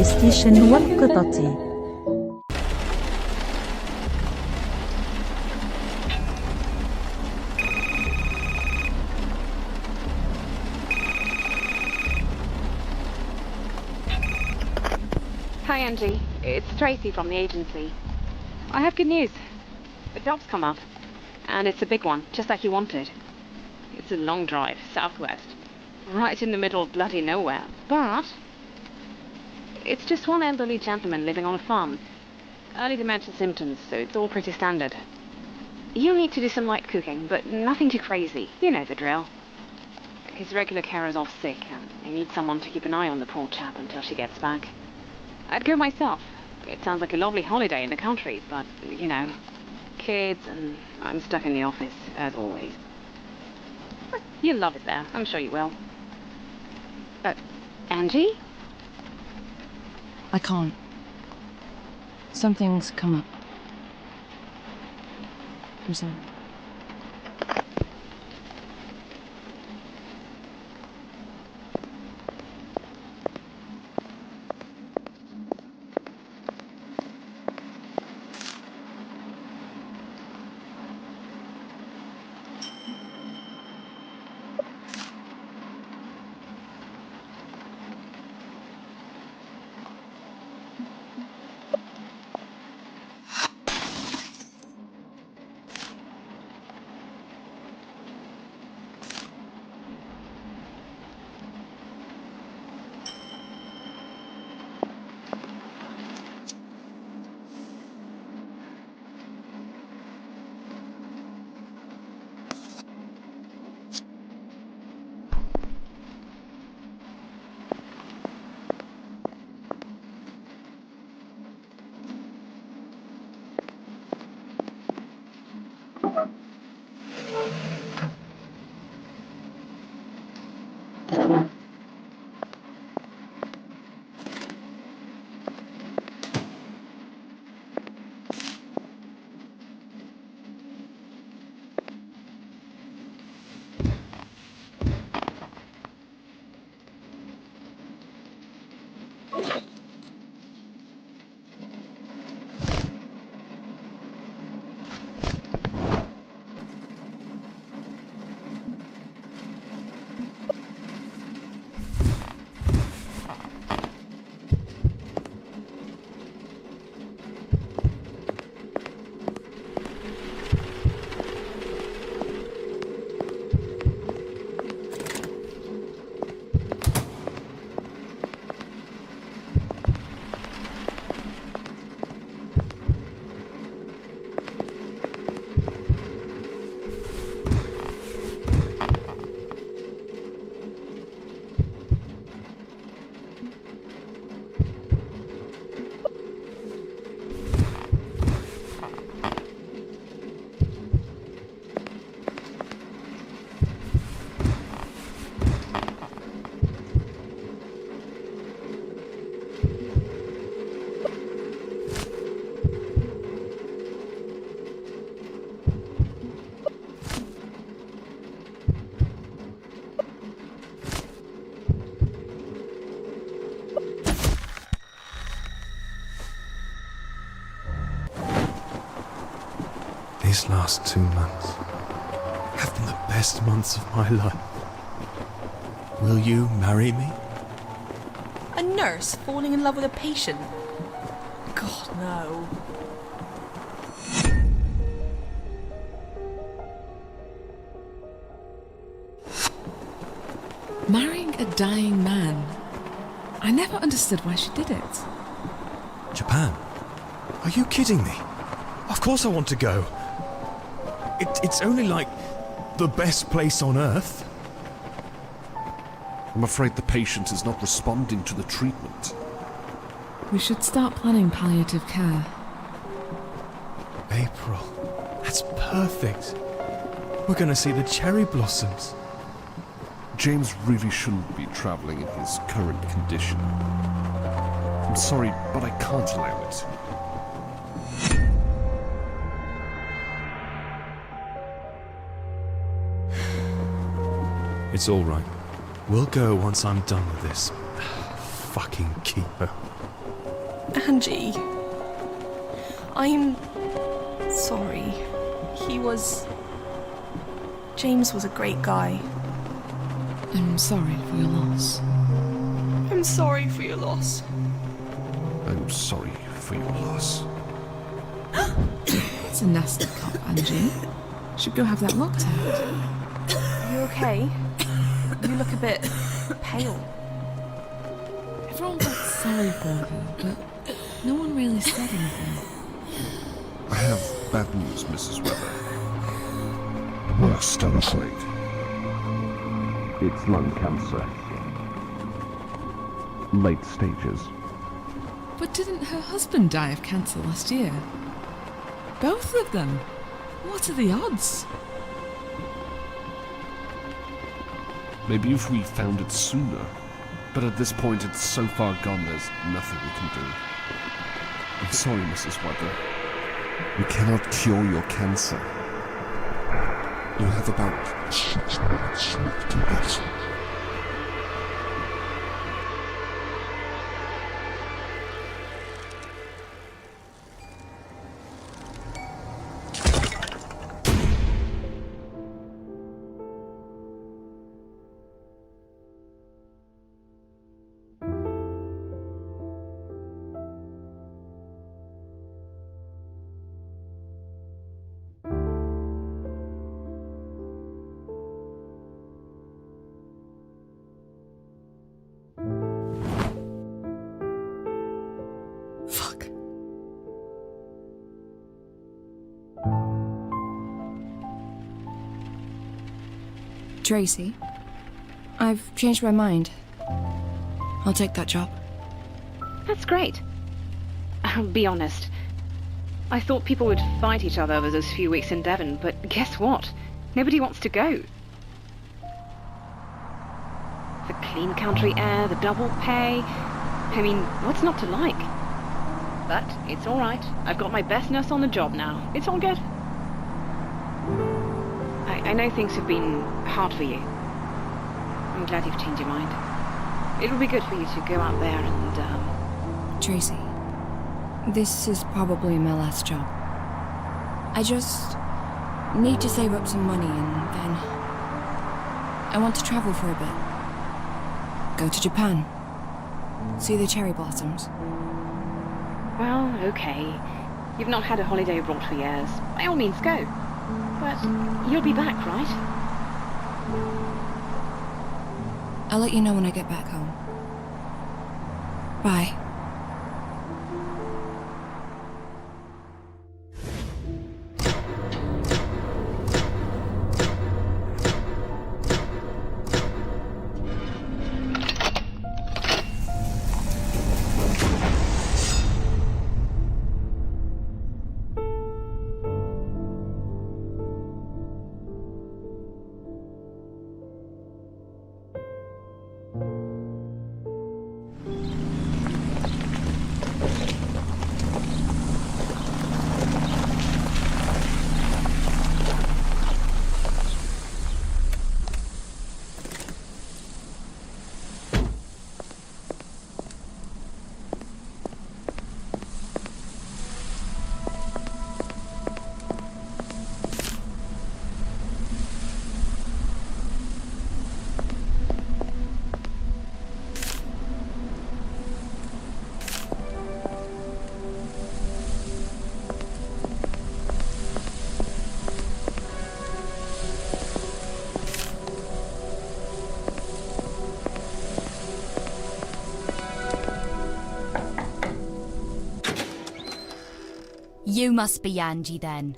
البلاي ستيشن والقطط. Hi Angie, it's Tracy from the agency. I have good news. The job's come up, and it's a big one, just like you wanted. It's a long drive, southwest, right in the middle of bloody nowhere, but it's just one elderly gentleman living on a farm. Early dementia symptoms, so it's all pretty standard. You'll need to do some light cooking, but nothing too crazy. You know the drill. His regular carer's off sick, and they need someone to keep an eye on the poor chap until she gets back. I'd go myself. It sounds like a lovely holiday in the country, but, you know, kids, and I'm stuck in the office, as always. But you'll love it there. I'm sure you will. Angie? I can't. Something's come up. I'm sorry. These last 2 months have been the best months of my life. Will you marry me? A nurse falling in love with a patient? God, no. Marrying a dying man. I never understood why she did it. Japan? Are you kidding me? Of course I want to go. It's only like the best place on earth. I'm afraid the patient is not responding to the treatment. We should start planning palliative care. April. That's perfect. We're going to see the cherry blossoms. James really shouldn't be traveling in his current condition. I'm sorry, but I can't allow it. It's all right. We'll go once I'm done with this fucking chemo. Angie. I'm sorry. James was a great guy. I'm sorry for your loss. I'm sorry for your loss. I'm sorry for your loss. It's a nasty cop, Angie. Should go have that looked at. Are you okay? You look a bit pale. Everyone felt sorry for her, but no one really said anything. I have bad news, Mrs. Weber. Worst, I'm afraid. It's lung cancer. Late stages. But didn't her husband die of cancer last year? Both of them? What are the odds? Maybe if we found it sooner. But at this point, it's so far gone, there's nothing we can do. I'm sorry, Mrs. Weber. We cannot cure your cancer. You have about 6 months to live. Fuck. Tracy, I've changed my mind. I'll take that job. That's great. I'll be honest. I thought people would fight each other over those few weeks in Devon, but guess what? Nobody wants to go. The clean country air, the double pay. I mean, what's not to like? But it's all right. I've got my best nurse on the job now. It's all good. I know things have been hard for you. I'm glad you've changed your mind. It'll be good for you to go out there and, Tracy, this is probably my last job. I just need to save up some money and then I want to travel for a bit. Go to Japan. See the cherry blossoms. Well, okay. You've not had a holiday abroad for years. By all means, go. But you'll be back, right? I'll let you know when I get back home. Bye. You must be Angie then.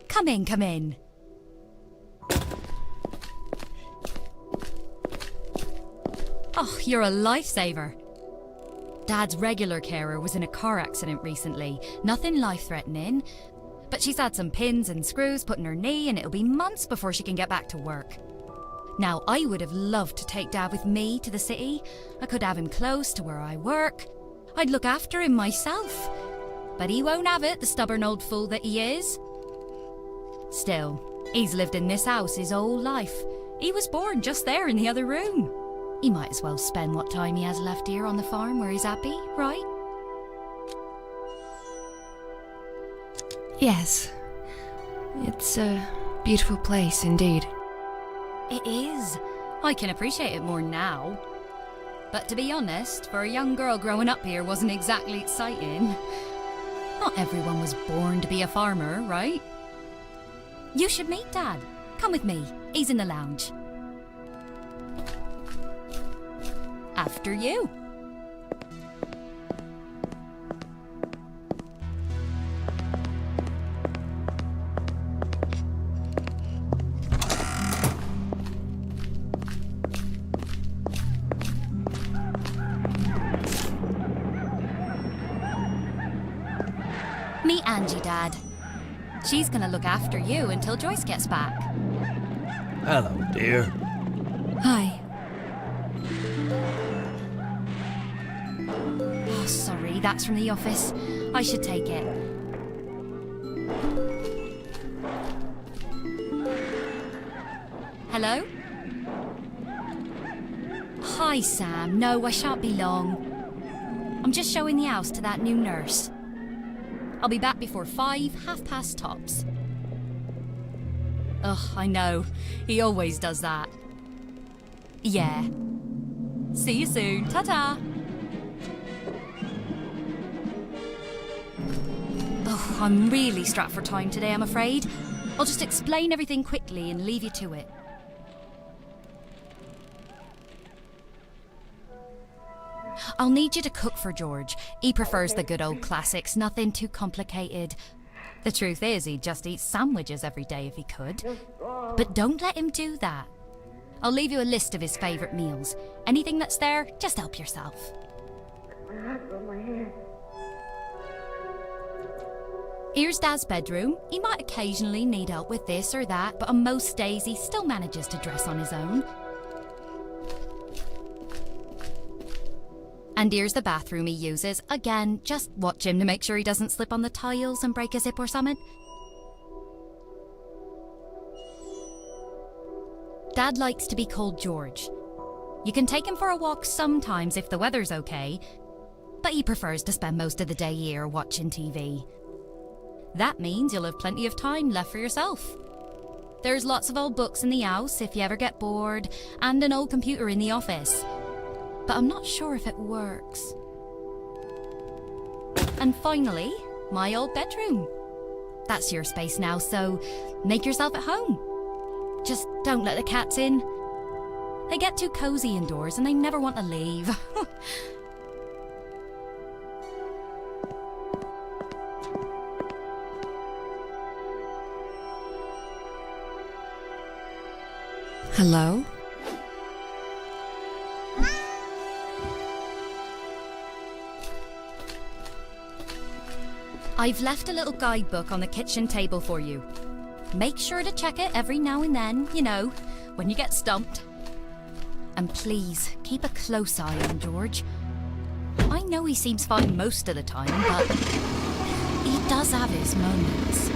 Come in, come in. Oh, you're a lifesaver. Dad's regular carer was in a car accident recently. Nothing life-threatening, but she's had some pins and screws put in her knee and it'll be months before she can get back to work. Now, I would have loved to take Dad with me to the city. I could have him close to where I work. I'd look after him myself. But he won't have it, the stubborn old fool that he is. Still, he's lived in this house his whole life. He was born just there in the other room. He might as well spend what time he has left here on the farm where he's happy, right? Yes. It's a beautiful place indeed. It is. I can appreciate it more now. But to be honest, for a young girl growing up here wasn't exactly exciting. Not everyone was born to be a farmer, right? You should meet Dad. Come with me. He's in the lounge. After you. Meet Angie, Dad. She's gonna look after you until Joyce gets back. Hello, dear. Hi. Oh, sorry, that's from the office. I should take it. Hello? Hi, Sam. No, I shan't be long. I'm just showing the house to that new nurse. I'll be back before 5, 5:30 tops. Ugh, I know. He always does that. Yeah. See you soon. Ta-ta. Oh, I'm really strapped for time today, I'm afraid. I'll just explain everything quickly and leave you to it. I'll need you to cook for George. He prefers the good old classics, nothing too complicated. The truth is, he'd just eat sandwiches every day if he could. But don't let him do that. I'll leave you a list of his favourite meals. Anything that's there, just help yourself. Here's Dad's bedroom. He might occasionally need help with this or that, but on most days he still manages to dress on his own. And here's the bathroom he uses. Again, just watch him to make sure he doesn't slip on the tiles and break his hip or something. Dad likes to be called George. You can take him for a walk sometimes if the weather's okay, but he prefers to spend most of the day here watching TV. That means you'll have plenty of time left for yourself. There's lots of old books in the house if you ever get bored, and an old computer in the office. But I'm not sure if it works. And finally, my old bedroom. That's your space now, so make yourself at home. Just don't let the cats in. They get too cozy indoors and they never want to leave. Hello? I've left a little guidebook on the kitchen table for you. Make sure to check it every now and then, you know, when you get stumped. And please, keep a close eye on George. I know he seems fine most of the time, but he does have his moments.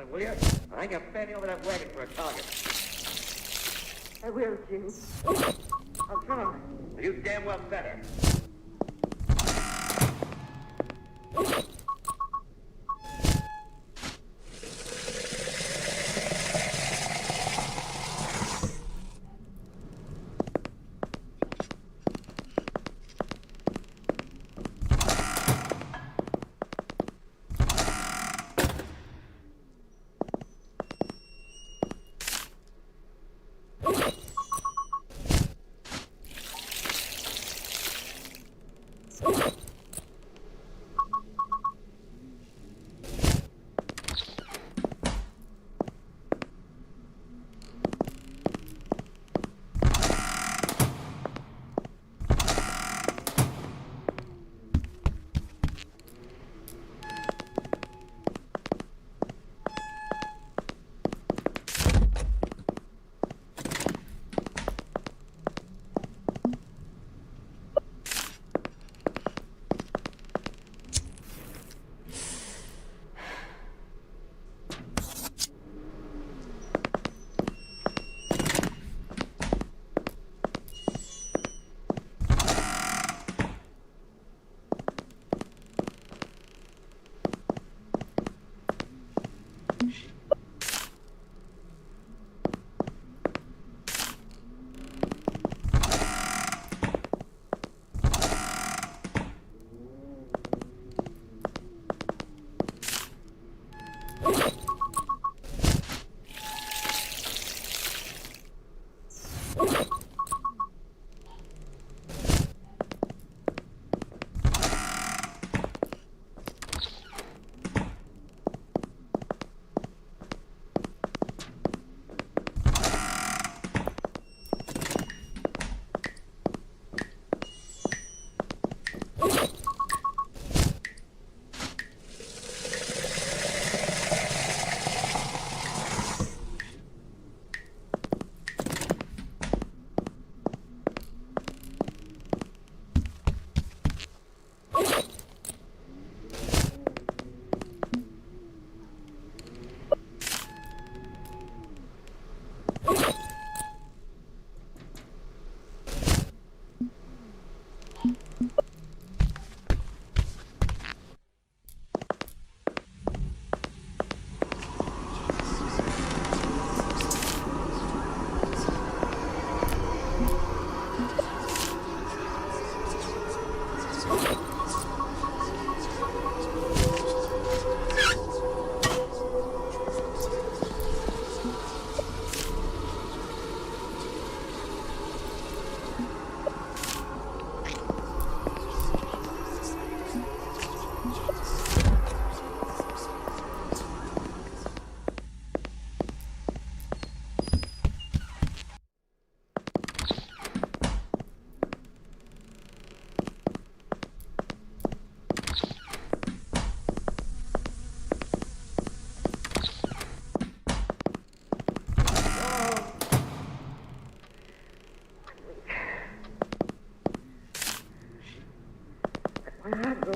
discipline, will you? Hang a penny over that wagon for a target. I will, Jim. I'll try. You damn well better.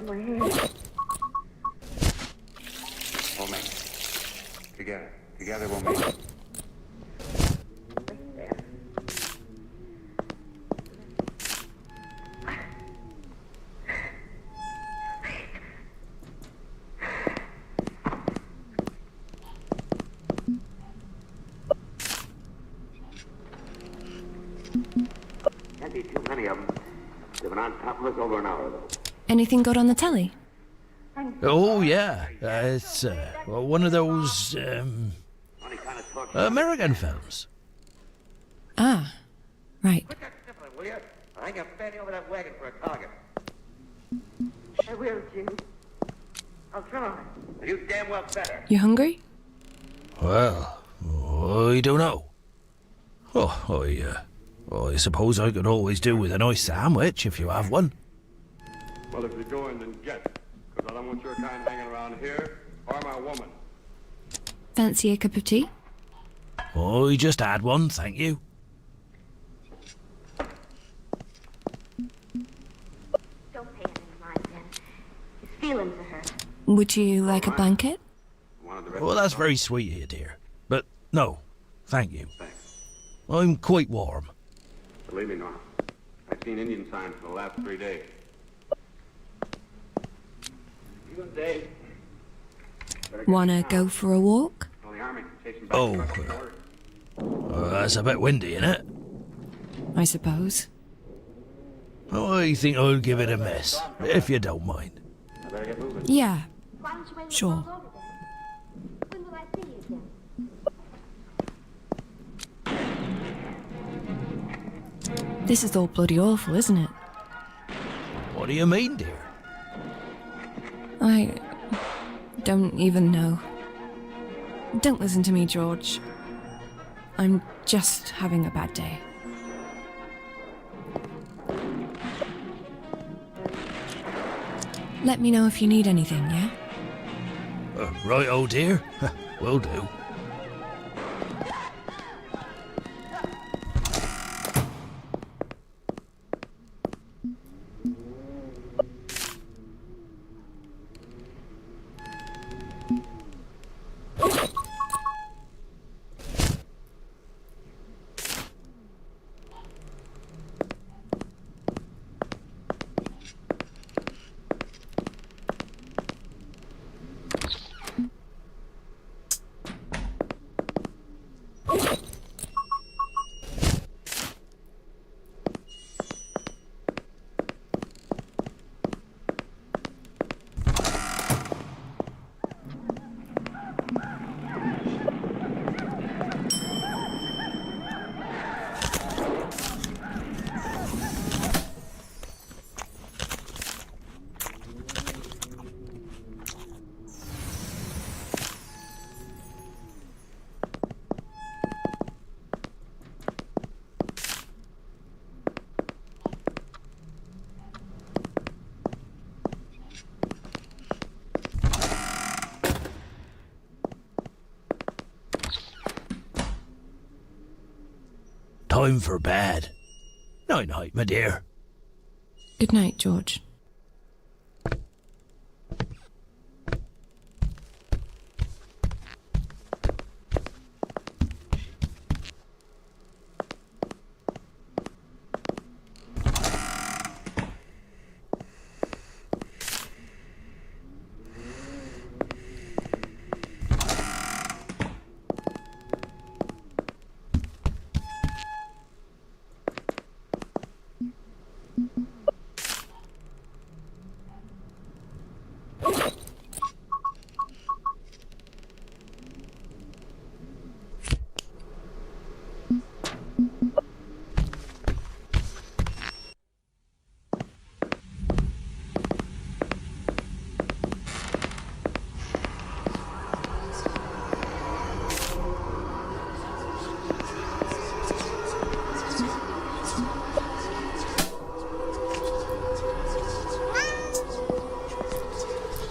my hand. We'll make it. Together. Together we'll make it. Can't be too many of them. They've been on top of us over an hour, though. Anything good on the telly? Oh, yeah. It's one of those American films. Ah, right. Put that discipline, will you? I ain't got Fanny over that wagon for a target. I will, Jim. I'll try. You damn well better. You hungry? Well, I don't know. I suppose I could always do with a nice sandwich if you have one. Well, if you're going, then get it. Because I don't want your kind hanging around here, or my woman. Fancy a cup of tea? I just had one, thank you. Don't pay him any mind, Ben. His feelings are hurt. Would you like a blanket? Why Wanted the rest Well, of the that's stuff? very sweet of you, dear. But no, thank you. Thanks. I'm quite warm. Believe me, Norm. I've seen Indian signs for the last 3 days. You and Dave. better get Wanna down. go for a walk? Tell the army to chase him back Oh, across the border. That's a bit windy, isn't it? I suppose. I think I'll give it a miss, if you don't mind. I better get moving. Yeah, Why don't you wait Sure. over then? When will I see you again? this is all bloody awful, isn't it? What do you mean, dear? I don't even know. Don't listen to me, George. I'm just having a bad day. Let me know if you need anything, yeah? Right, oh dear. Will do. Time for bed. Night-night, my dear. Good night, George.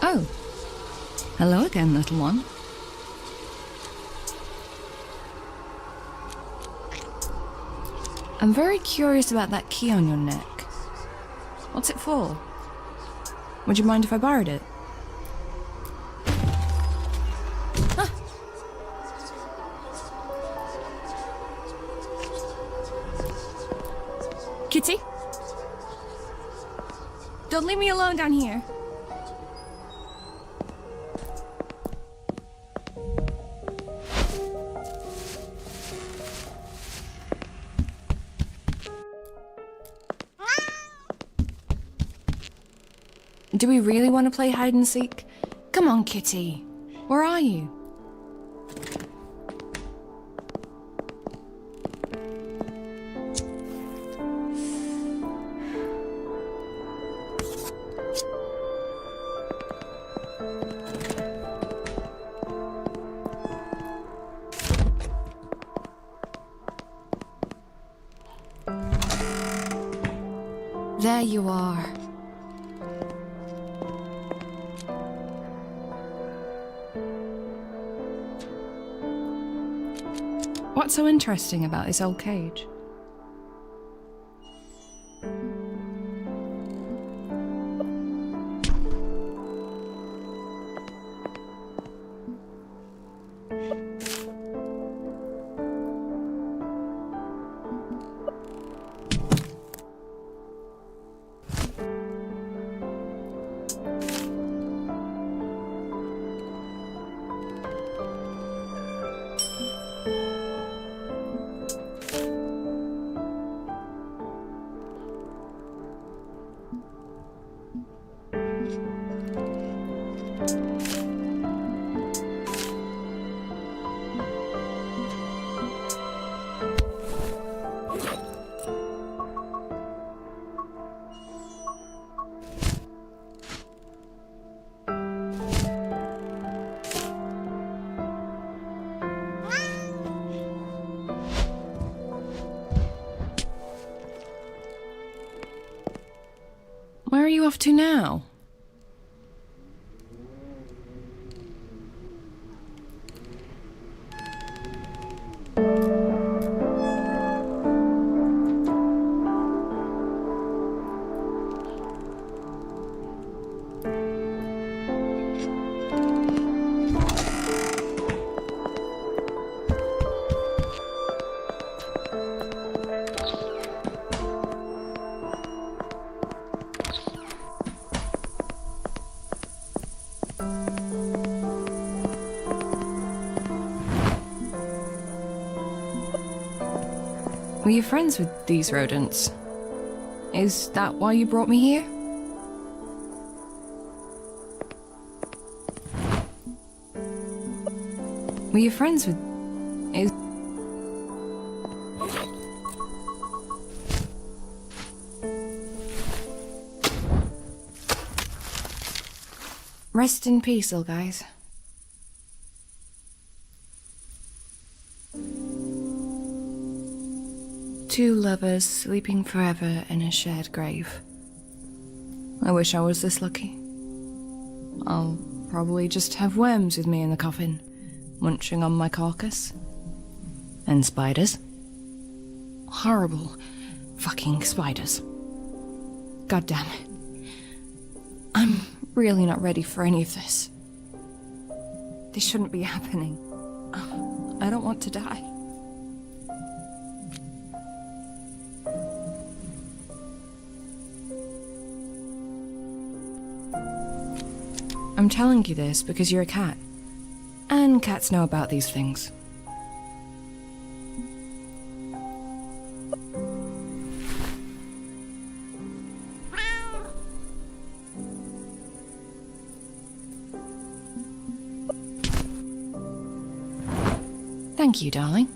Oh. Hello again, little one. I'm very curious about that key on your neck. What's it for? Would you mind if I borrowed it? Ah. Kitty? Don't leave me alone down here. Do we really want to play hide and seek? Come on, Kitty. Where are you? There you are. What's so interesting about this old cage? to now? Were you friends with these rodents? Is that why you brought me here? Were you friends with... Is... Rest in peace, little guys. Two lovers sleeping forever in a shared grave. I wish I was this lucky. I'll probably just have worms with me in the coffin, munching on my carcass. And spiders. Horrible fucking spiders. God damn it. I'm really not ready for any of this. This shouldn't be happening. I don't want to die. I'm telling you this because you're a cat. And cats know about these things. Thank you, darling.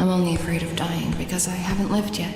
I'm only afraid of dying because I haven't lived yet.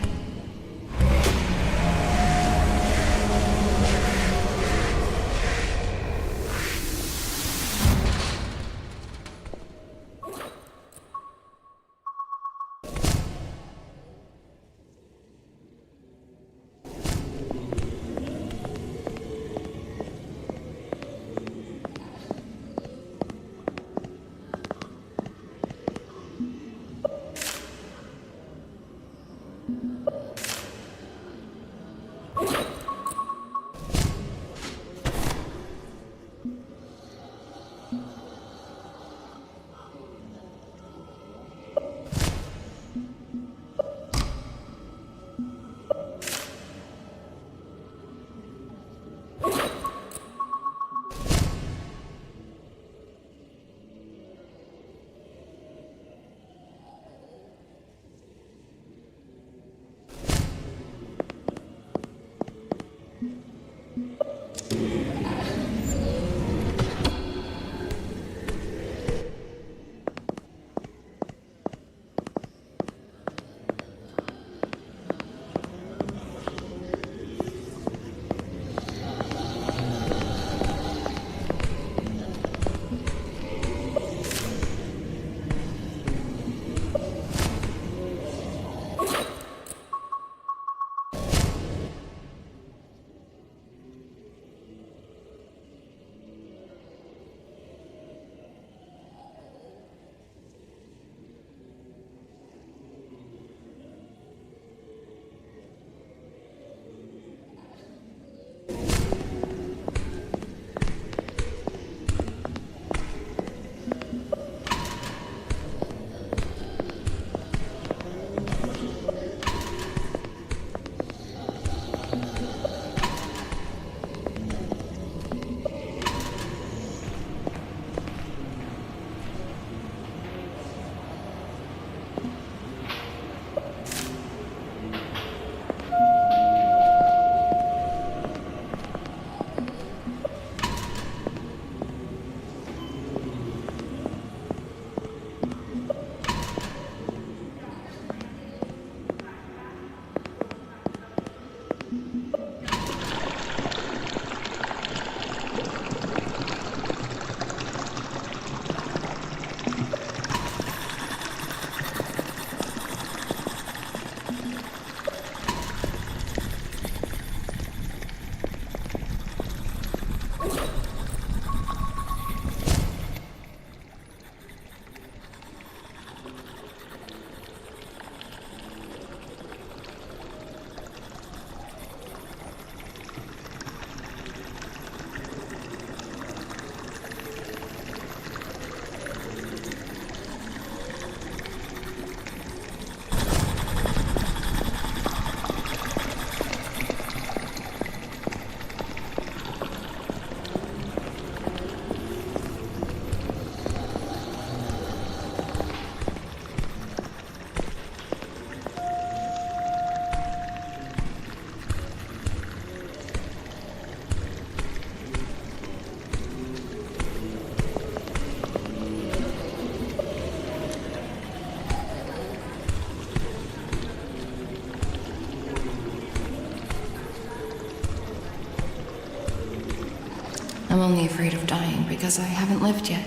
I'm only afraid of dying because I haven't lived yet.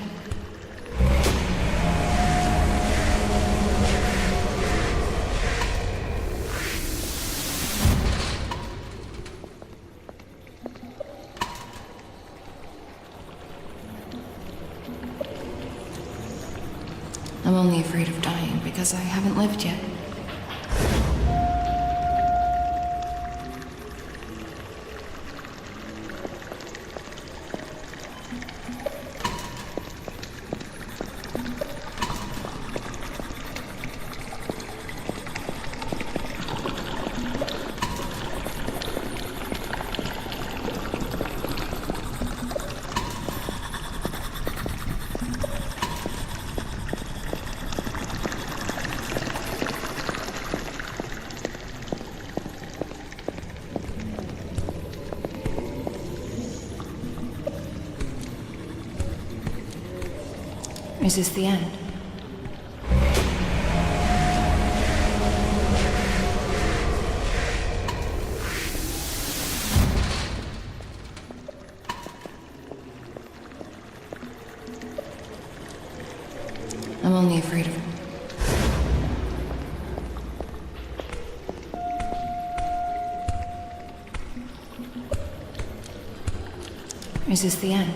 I'm only afraid of dying because I haven't lived yet. Is this the end? only afraid of... Is this the end?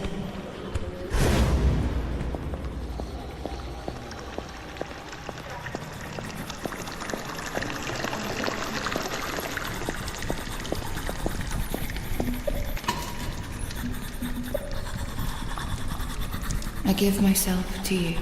I give myself to you.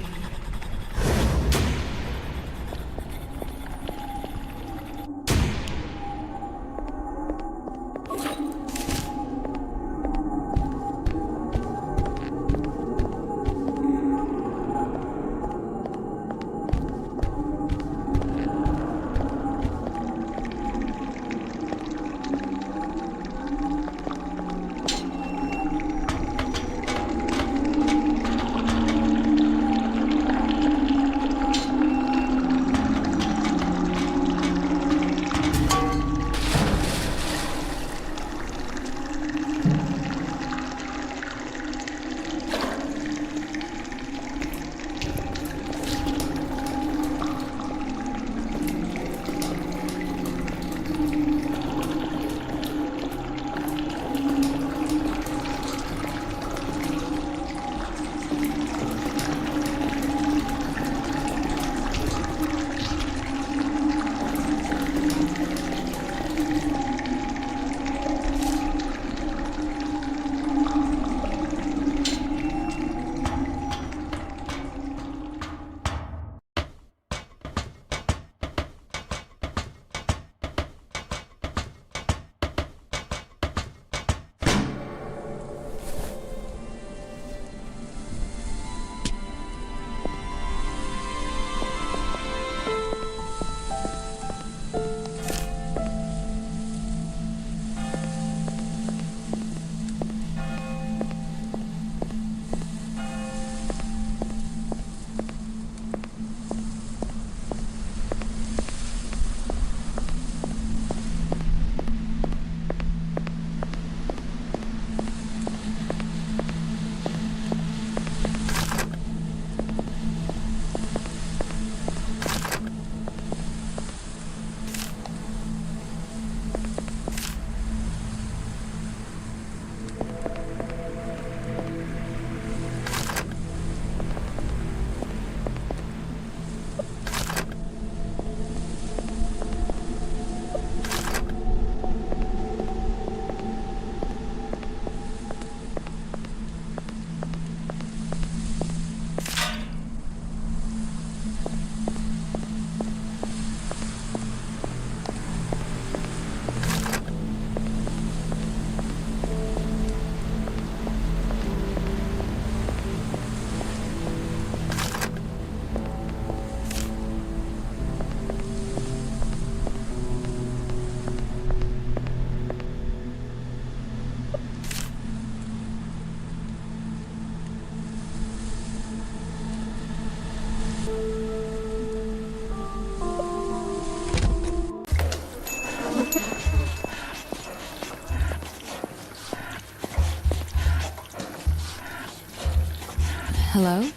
Hello?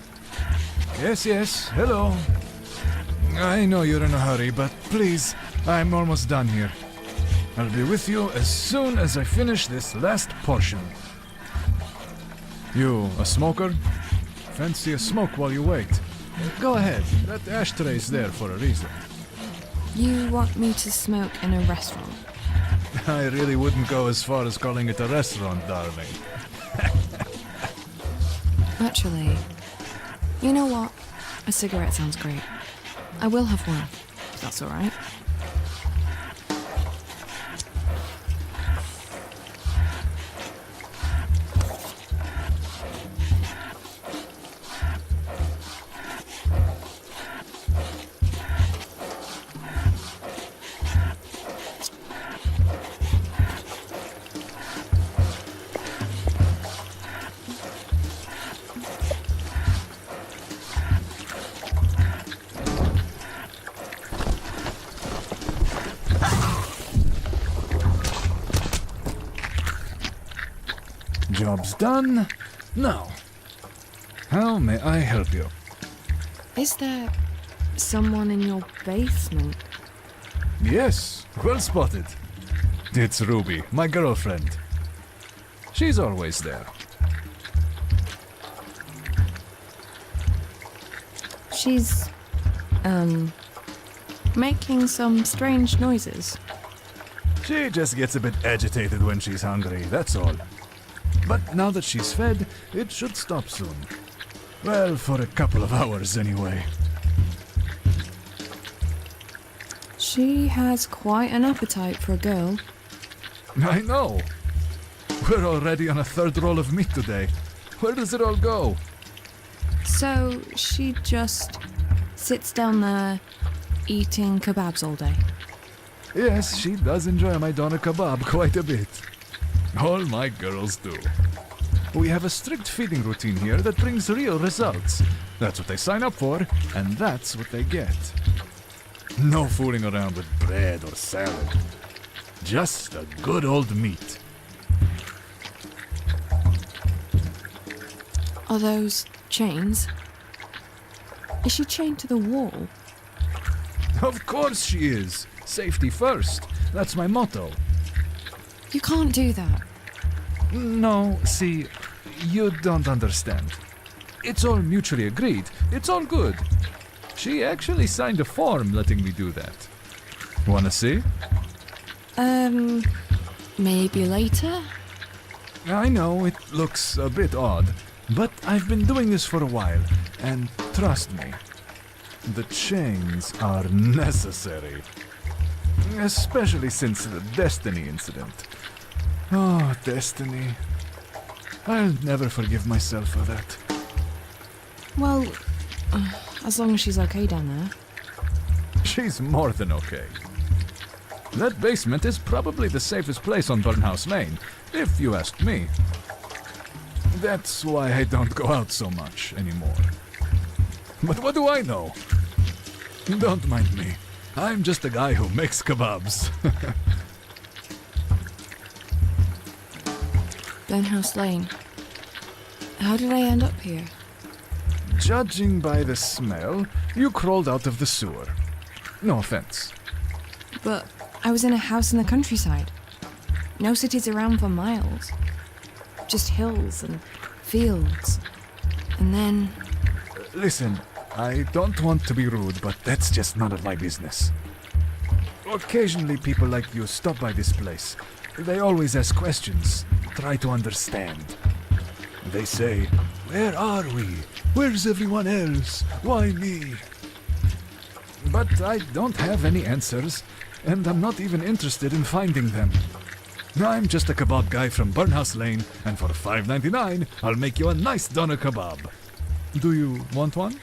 Yes, hello. I know you're in a hurry, but please, I'm almost done here. I'll be with you as soon as I finish this last portion. You a smoker? Fancy a smoke while you wait? Go ahead, that ashtray's there for a reason. You want me to smoke in a restaurant? I really wouldn't go as far as calling it a restaurant, darling. Actually, you know what? A cigarette sounds great. I will have one, if that's all right. Job's done. Now, how may I help you? Is there someone in your basement? Yes, well spotted. It's Ruby, my girlfriend. She's always there. She's, making some strange noises. She just gets a bit agitated when she's hungry, that's all. But now that she's fed, it should stop soon. Well, for a couple of hours anyway. She has quite an appetite for a girl. I know. We're already on a third roll of meat today. Where does it all go? So she just sits down there eating kebabs all day. Yes, she does enjoy my doner kebab quite a bit. All my girls do. We have a strict feeding routine here that brings real results. That's what they sign up for, and that's what they get. No fooling around with bread or salad. Just a good old meat. Are those chains? Is she chained to the wall? Of course she is. Safety first. That's my motto. You can't do that. No, see, you don't understand. It's all mutually agreed. It's all good. She actually signed a form letting me do that. Wanna see? Maybe later? I know it looks a bit odd, but I've been doing this for a while, and trust me, the chains are necessary. Especially since the Destiny incident. Oh, Destiny. I'll never forgive myself for that. Well, as long as she's okay down there. She's more than okay. That basement is probably the safest place on Burnhouse Lane, if you ask me. That's why I don't go out so much anymore. But what do I know? Don't mind me. I'm just a guy who makes kebabs. Burnhouse Lane. How did I end up here? Judging by the smell, you crawled out of the sewer. No offense. But I was in a house in the countryside. No cities around for miles. Just hills and fields. And then... Listen, I don't want to be rude, but that's just none of my business. Occasionally people like you stop by this place. They always ask questions, try to understand. They say, where are we? Where's everyone else? Why me? But I don't have any answers, and I'm not even interested in finding them. I'm just a kebab guy from Burnhouse Lane, and for $5.99, I'll make you a nice doner kebab. Do you want one?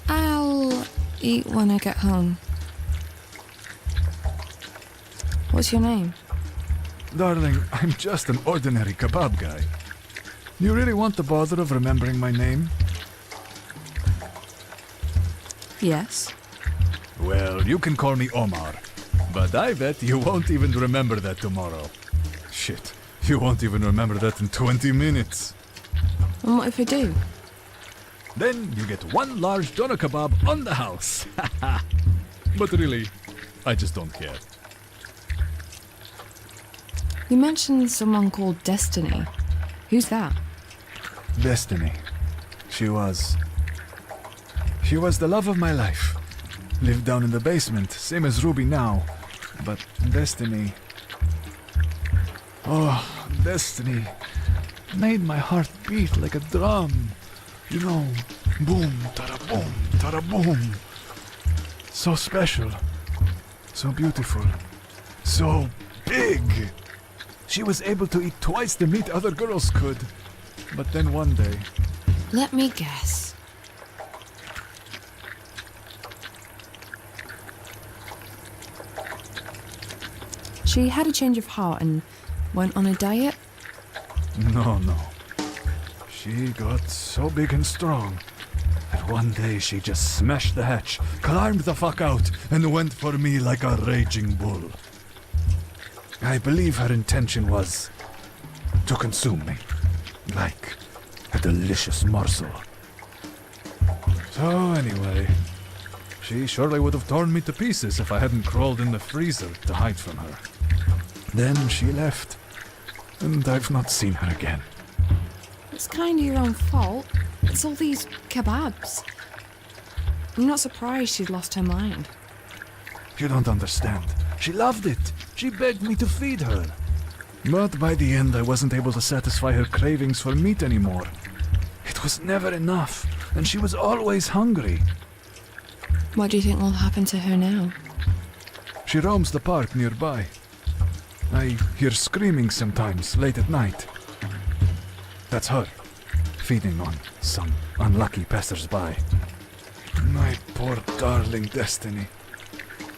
I'll eat when I get home. What's your name? Darling, I'm just an ordinary kebab guy. You really want the bother of remembering my name? Yes. Well, you can call me Omar, but I bet you won't even remember that tomorrow. Shit, you won't even remember that in 20 minutes. And what if I do? Then you get one large doner kebab on the house. But really, I just don't care. You mentioned someone called Destiny. Who's that? Destiny. She was the love of my life. Lived down in the basement, same as Ruby now. But Destiny... Oh, Destiny made my heart beat like a drum. You know, boom, tada-boom, tada-boom. So special. So beautiful. So big. She was able to eat twice the meat other girls could. But then one day... Let me guess. She had a change of heart and went on a diet? No. She got so big and strong that one day she just smashed the hatch, climbed the fuck out, and went for me like a raging bull. I believe her intention was to consume me, like a delicious morsel. So anyway, she surely would have torn me to pieces if I hadn't crawled in the freezer to hide from her. Then she left, and I've not seen her again. It's kind of your own fault. It's all these kebabs. I'm not surprised she'd lost her mind. You don't understand. She loved it. She begged me to feed her. But by the end, I wasn't able to satisfy her cravings for meat anymore. It was never enough, and she was always hungry. What do you think will happen to her now? She roams the park nearby. I hear screaming sometimes, late at night. That's her, feeding on some unlucky passers-by. My poor darling Destiny.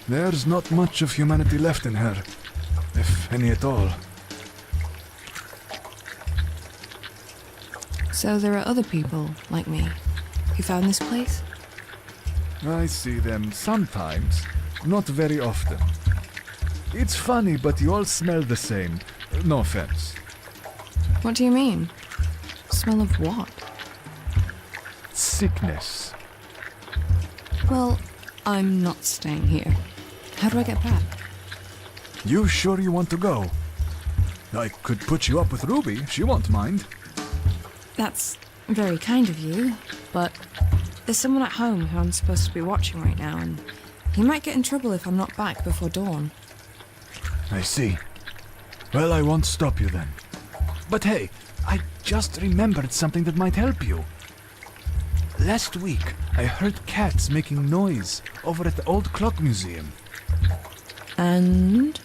There's not much of humanity left in her, if any at all. So there are other people, like me, who found this place? I see them sometimes, not very often. It's funny, but you all smell the same. No offense. What do you mean? Smell of what? Sickness. Well, I'm not staying here. How do I get back? You sure you want to go? I could put you up with Ruby. She won't mind. That's very kind of you, but there's someone at home who I'm supposed to be watching right now, and he might get in trouble if I'm not back before dawn. I see. Well, I won't stop you then. But hey, I just remembered something that might help you. Last week, I heard cats making noise over at the old clock museum. And?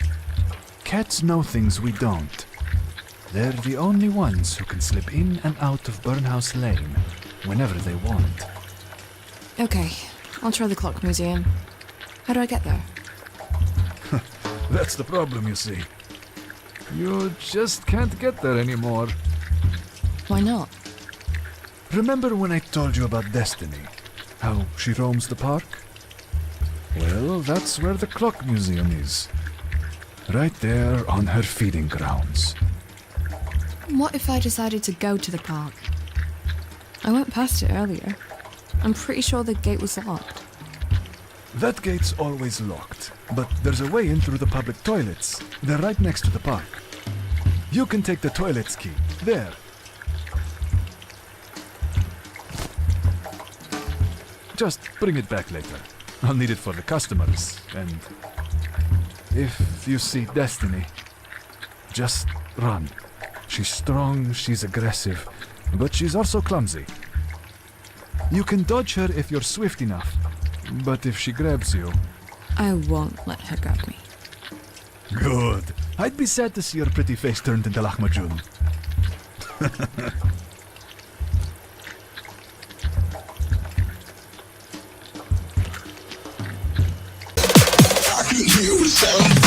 Cats know things we don't. They're the only ones who can slip in and out of Burnhouse Lane whenever they want. Okay, I'll try the clock museum. How do I get there? That's the problem, you see. You just can't get there anymore. Why not? Remember when I told you about Destiny? How she roams the park? Well, that's where the clock museum is. Right there on her feeding grounds. What if I decided to go to the park? I went past it earlier. I'm pretty sure the gate was locked. That gate's always locked, but there's a way in through the public toilets. They're right next to the park. You can take the toilet's key. There. Just bring it back later. I'll need it for the customers, and if you see Destiny, just run. She's strong, she's aggressive, but she's also clumsy. You can dodge her if you're swift enough, but if she grabs you... I won't let her grab me. Good. I'd be sad to see your pretty face turned into Lahmacun. I can hear the sound.